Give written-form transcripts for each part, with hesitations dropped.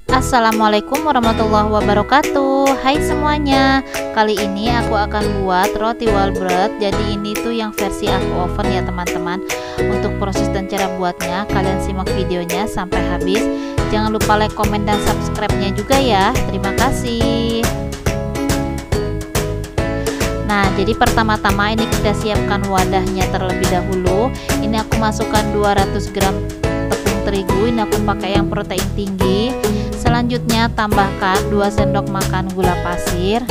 Assalamualaikum warahmatullahi wabarakatuh. Hai semuanya, kali ini aku akan buat roti wall bread. Jadi ini tuh yang versi aku oven ya teman-teman. Untuk proses dan cara buatnya, kalian simak videonya sampai habis. Jangan lupa like, komen, dan subscribe-nya juga ya. Terima kasih. Nah, jadi pertama-tama ini kita siapkan wadahnya terlebih dahulu. Ini aku masukkan 200 gram tepung terigu. Ini aku pakai yang protein tinggi. Selanjutnya tambahkan 2 sendok makan gula pasir.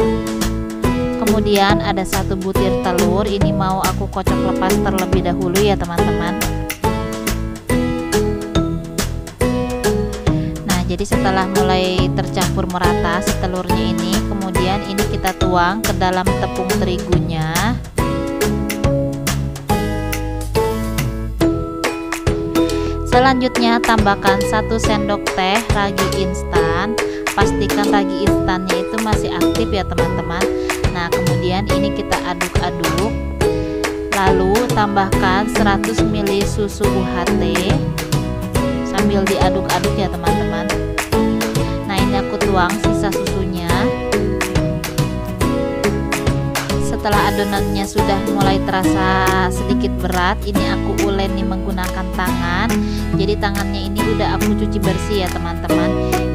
Kemudian ada 1 butir telur. Ini mau aku kocok lepas terlebih dahulu ya teman-teman. Nah, jadi setelah mulai tercampur merata si telurnya ini, kemudian ini kita tuang ke dalam tepung terigunya. Selanjutnya tambahkan 1 sendok teh ragi instan. Pastikan ragi instannya itu masih aktif ya teman-teman. Nah, kemudian ini kita aduk-aduk. Lalu tambahkan 100 ml susu UHT sambil diaduk-aduk ya teman-teman. Nah, ini aku tuang sisa susunya. Setelah adonannya sudah mulai terasa sedikit berat, ini aku uleni menggunakan tangan. Jadi tangannya ini udah aku cuci bersih ya teman-teman.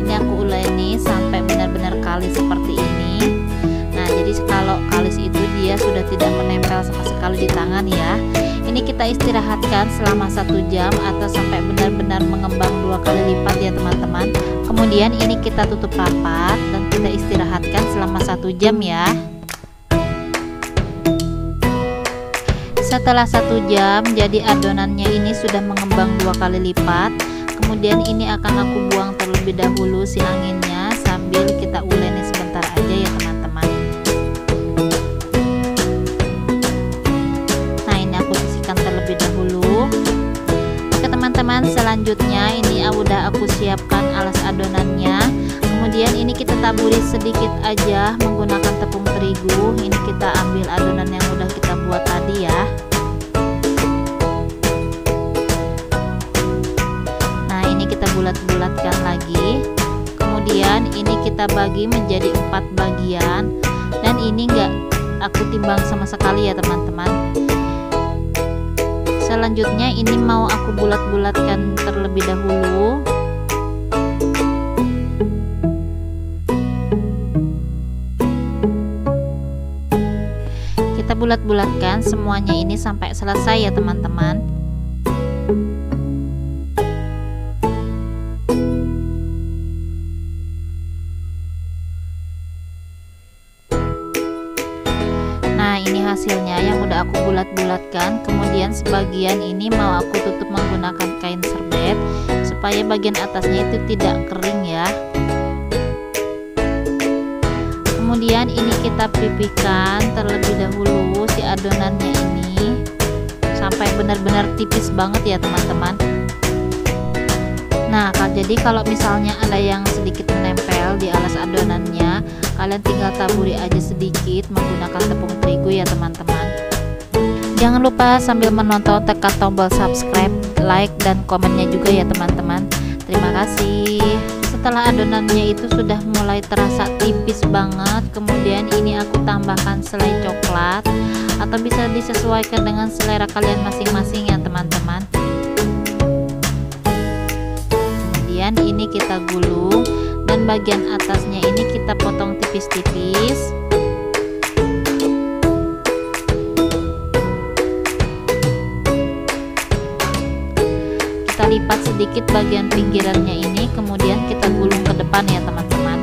Ini aku uleni sampai benar-benar kalis seperti ini. Nah, jadi kalau kalis itu dia sudah tidak menempel sama sekali di tangan ya. Ini kita istirahatkan selama 1 jam atau sampai benar-benar mengembang 2 kali lipat ya teman-teman. Kemudian ini kita tutup rapat dan kita istirahatkan selama 1 jam ya. Setelah 1 jam, jadi adonannya ini sudah mengembang 2 kali lipat. Kemudian ini akan aku buang terlebih dahulu si anginnya sambil kita uleni sebentar aja ya teman-teman. Nah, ini aku sisihkan terlebih dahulu. Oke teman-teman, selanjutnya ini udah aku siapkan alas adonannya. Kemudian ini kita taburi sedikit aja menggunakan tepung terigu. Ini kita ambil adonan yang udah kita buat tadi ya. Nah, ini kita bulat-bulatkan lagi. Kemudian ini kita bagi menjadi 4 bagian. Dan ini enggak aku timbang sama sekali ya teman-teman. Selanjutnya ini mau aku bulat-bulatkan terlebih dahulu. Kita bulat-bulatkan semuanya ini sampai selesai ya teman-teman. Nah, ini hasilnya yang udah aku bulat-bulatkan. Kemudian sebagian ini mau aku tutup menggunakan kain serbet supaya bagian atasnya itu tidak kering ya. Kemudian ini kita pipihkan terlebih dahulu si adonannya ini sampai benar-benar tipis banget ya teman-teman. Nah, jadi kalau misalnya ada yang sedikit menempel di alas adonannya, kalian tinggal taburi aja sedikit menggunakan tepung terigu ya teman-teman. Jangan lupa sambil menonton tekan tombol subscribe, like, dan komennya juga ya teman-teman. Terima kasih. Setelah adonannya itu sudah mulai terasa tipis banget, kemudian ini aku tambahkan selai coklat atau bisa disesuaikan dengan selera kalian masing-masing ya teman-teman. Kemudian ini kita gulung dan bagian atasnya ini kita potong tipis-tipis. Kita lipat sedikit bagian pinggirannya ini, kemudian kita gulung ke depan ya teman-teman.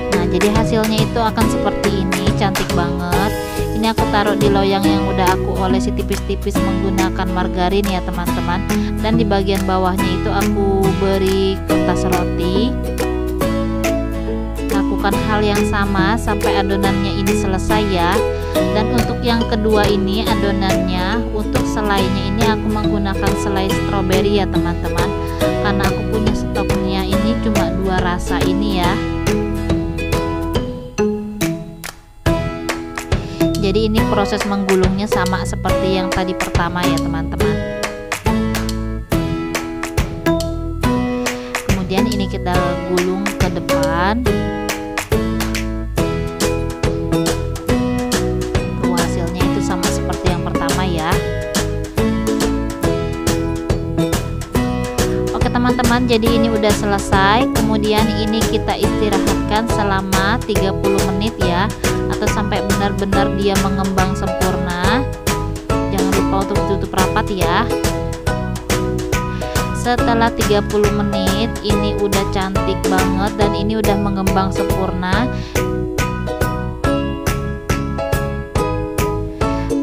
Nah, jadi hasilnya itu akan seperti ini, cantik banget. Ini aku taruh di loyang yang udah aku olesi tipis-tipis menggunakan margarin ya teman-teman. Dan di bagian bawahnya itu aku beri kertas roti. Lakukan hal yang sama sampai adonannya ini selesai ya. Dan untuk yang kedua ini adonannya, untuk selainya ini aku menggunakan selai stroberi ya teman-teman, karena aku punya stoknya ini cuma 2 rasa ini ya. Jadi ini proses menggulungnya sama seperti yang tadi pertama ya teman-teman. teman-teman. Tuh, hasilnya itu sama seperti yang pertama ya. Oke teman-teman, jadi ini udah selesai. Kemudian ini kita istirahatkan selama 30 menit ya, atau sampai benar-benar dia mengembang sempurna. Jangan lupa untuk tutup rapat ya. Setelah 30 menit ini udah cantik banget dan ini udah mengembang sempurna.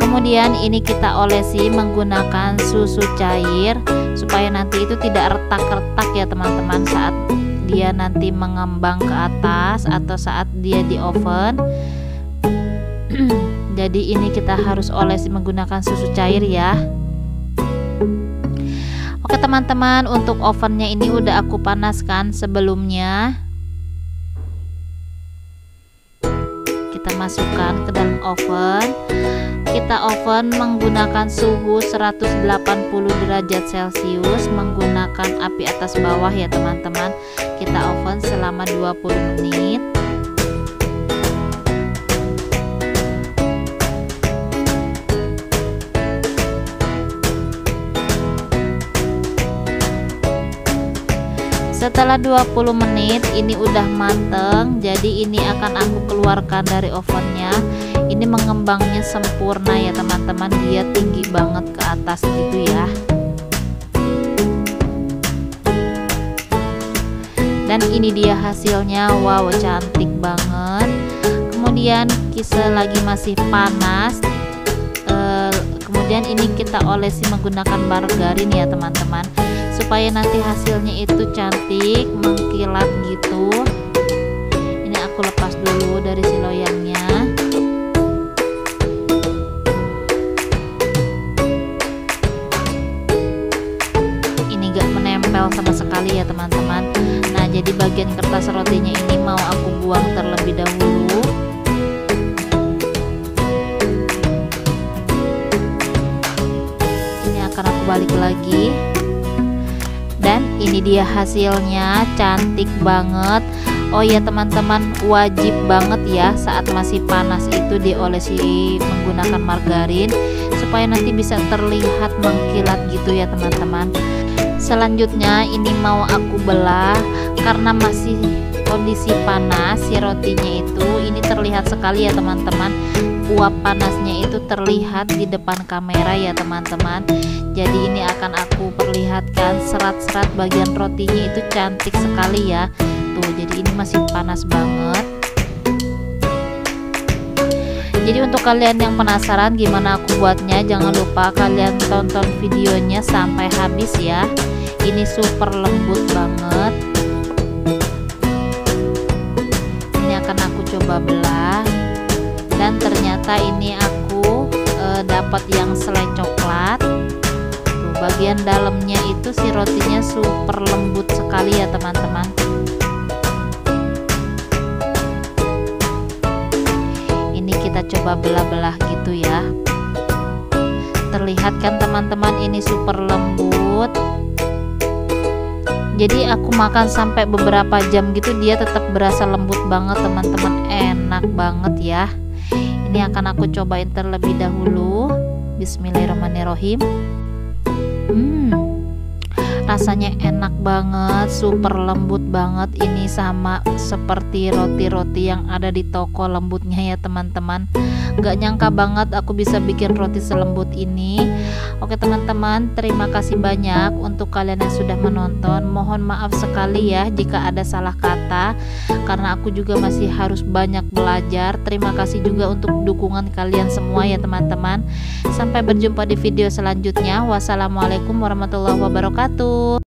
Kemudian ini kita olesi menggunakan susu cair supaya nanti itu tidak retak-retak ya teman-teman saat dia nanti mengembang ke atas atau saat dia di oven. Jadi ini kita harus olesi menggunakan susu cair ya. Oke teman-teman, untuk ovennya ini udah aku panaskan sebelumnya. Kita masukkan ke dalam oven. Kita oven menggunakan suhu 180 derajat Celcius menggunakan api atas bawah ya teman-teman. Kita oven selama 20 menit. Setelah 20 menit ini udah mateng, jadi ini akan aku keluarkan dari ovennya. Ini mengembangnya sempurna ya teman-teman, dia tinggi banget ke atas gitu ya. Dan ini dia hasilnya, wow cantik banget. Kemudian selagi masih panas, kemudian ini kita olesi menggunakan margarin ya teman-teman, supaya nanti hasilnya itu cantik mengkilat gitu. Ini aku lepas dulu dari si loyangnya. Ini gak menempel sama sekali ya teman-teman. Nah jadi bagian kertas rotinya ini mau aku buang terlebih dahulu. Ini akan aku balik lagi. Dan ini dia hasilnya, cantik banget. Oh ya teman-teman, wajib banget ya saat masih panas itu diolesi menggunakan margarin supaya nanti bisa terlihat mengkilat gitu ya teman-teman. Selanjutnya ini mau aku belah karena masih kondisi panas si rotinya itu. Ini terlihat sekali ya teman-teman, uap panasnya itu terlihat di depan kamera ya teman-teman. Jadi ini akan aku perlihatkan serat-serat bagian rotinya itu cantik sekali ya. Tuh, jadi ini masih panas banget. Jadi untuk kalian yang penasaran gimana aku buatnya, jangan lupa kalian tonton videonya sampai habis ya. Ini super lembut banget. Ini akan aku coba belah. Dan ternyata ini aku dapat yang selai coklat. Bagian dalamnya itu si rotinya super lembut sekali ya teman-teman. Ini kita coba belah-belah gitu ya. Terlihat kan teman-teman, ini super lembut. Jadi aku makan sampai beberapa jam gitu dia tetap berasa lembut banget teman-teman. Enak banget ya. Ini akan aku cobain terlebih dahulu. Bismillahirrahmanirrahim. Rasanya enak banget, super lembut banget. Ini sama seperti roti-roti yang ada di toko lembutnya ya teman-teman. Gak nyangka banget aku bisa bikin roti selembut ini. Oke teman-teman, terima kasih banyak untuk kalian yang sudah menonton. Mohon maaf sekali ya jika ada salah kata, karena aku juga masih harus banyak belajar. Terima kasih juga untuk dukungan kalian semua ya teman-teman. Sampai berjumpa di video selanjutnya. Wassalamualaikum warahmatullahi wabarakatuh.